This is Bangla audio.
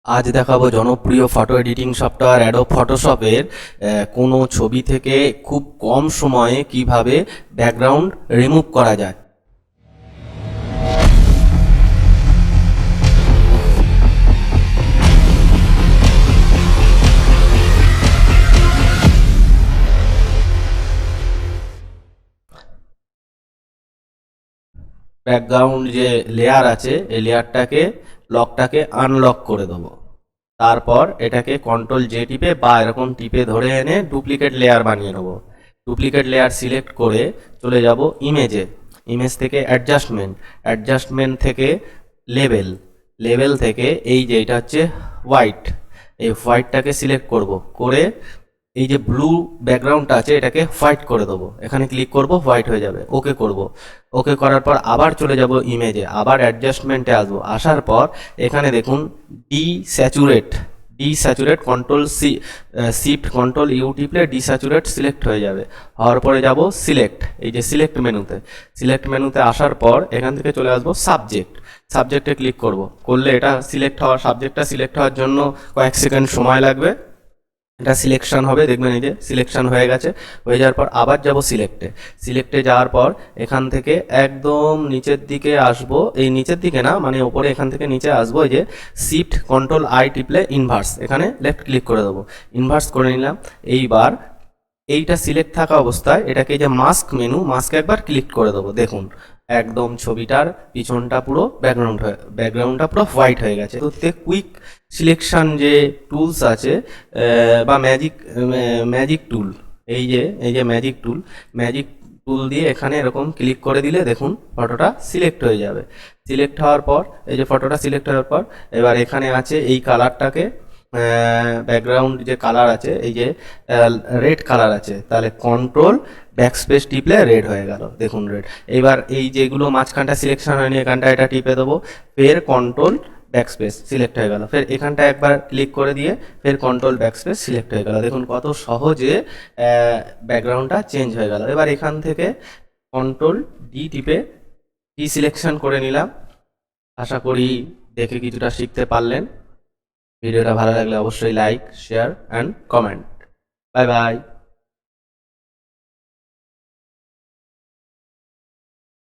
আজ দেখাবো জনপ্রিয় ফটো এডিটিং সফটওয়্যার অ্যাডোব ফটোশপের কোনো ছবি থেকে খুব কম সময়ে কিভাবে ব্যাকগ্রাউন্ড রিমুভ করা যায়। ব্যাকগ্রাউন্ড যে লেয়ার আছে এই লেয়ারটাকে লকটাকে আনলক করে দেবো। তারপর এটাকে কন্ট্রোল জে টিপে বা এরকম টিপে ধরে এনে ডুপ্লিকেট লেয়ার বানিয়ে নেবো। ডুপ্লিকেট লেয়ার সিলেক্ট করে চলে যাব ইমেজে। ইমেজ থেকে অ্যাডজাস্টমেন্ট থেকে লেভেল, লেভেল থেকে এই যে এটা হচ্ছে হোয়াইট, এই হোয়াইটটাকে সিলেক্ট করব, করে এই যে ব্লু ব্যাকগ্রাউন্ডটা আছে এটাকে হোয়াইট করে দেবো। এখানে ক্লিক করব, হোয়াইট হয়ে যাবে। ওকে করব। ওকে করার পর আবার চলে যাব ইমেজে, আবার অ্যাডজাস্টমেন্টে আসবো। আসার পর এখানে দেখুন ডিস্যাচুরেট কন্ট্রোল শিফট কন্ট্রোল ইউ টিপলে ডিস্যাচুরেট সিলেক্ট হয়ে যাবে। হওয়ার পরে যাব সিলেক্ট, এই যে সিলেক্ট মেনুতে আসার পর এখান থেকে চলে আসবো সাবজেক্টে ক্লিক করব। করলে এটা সাবজেক্টটা সিলেক্ট হওয়ার জন্য কয়েক সেকেন্ড সময় লাগবে। এটা সিলেকশন হবে, দেখবেন এই যে সিলেকশন হয়ে গেছে। হয়ে যাওয়ার পর আবার যাব সিলেক্টে যাওয়ার পর এখান থেকে একদম নিচের দিকে আসবো, এই নিচের দিকে না মানে ওপরে, এখান থেকে নিচে আসবো। এই যে শিফট কন্ট্রোল আই টিপলে ইনভার্স, এখানে লেফট ক্লিক করে দেবো। ইনভার্স করে নিলাম। এইবার এইটা সিলেক্ট থাকা অবস্থায় এটাকে যে মাস্কে একবার ক্লিক করে দেবো। দেখুন একদম ছবিটার পিছনটা পুরো ব্যাকগ্রাউন্ডটা পুরো হোয়াইট হয়ে গেছে। তো কুইক সিলেকশন যে টুলস আছে বা ম্যাজিক টুল, এই যে ম্যাজিক টুল দিয়ে এখানে এরকম ক্লিক করে দিলে দেখুন ফটোটা সিলেক্ট হয়ে যাবে। সিলেক্ট হওয়ার পর এই যে ফটোটা সিলেক্ট হওয়ার পর এবার এখানে আছে এই কালারটাকে, ব্যাকগ্রাউন্ড যে কালার আছে এই যে রেড কালার আছে, তাহলে কন্ট্রোল ব্যাকস্পেস টিপলে রেড হয়ে গেল। দেখুন রেড। এবার এই যেগুলো মাঝখানটা সিলেকশন হয়নি এখানটা এটা টিপে দেবো, ফের কন্ট্রোল ব্যাকস্পেস সিলেক্ট হয়ে গেল। ফের এখানটা একবার ক্লিক করে দিয়ে ফের কন্ট্রোল ব্যাকস্পেস সিলেক্ট হয়ে গেল। দেখুন কত সহজে ব্যাকগ্রাউন্ডটা চেঞ্জ হয়ে গেল। এবার এখান থেকে কন্ট্রোল ডি টিপে সিলেকশন করে নিলাম। আশা করি দেখে কিছুটা শিখতে পারলেন। ভিডিওটা ভালো লাগলে অবশ্যই like, share and comment. Bye bye.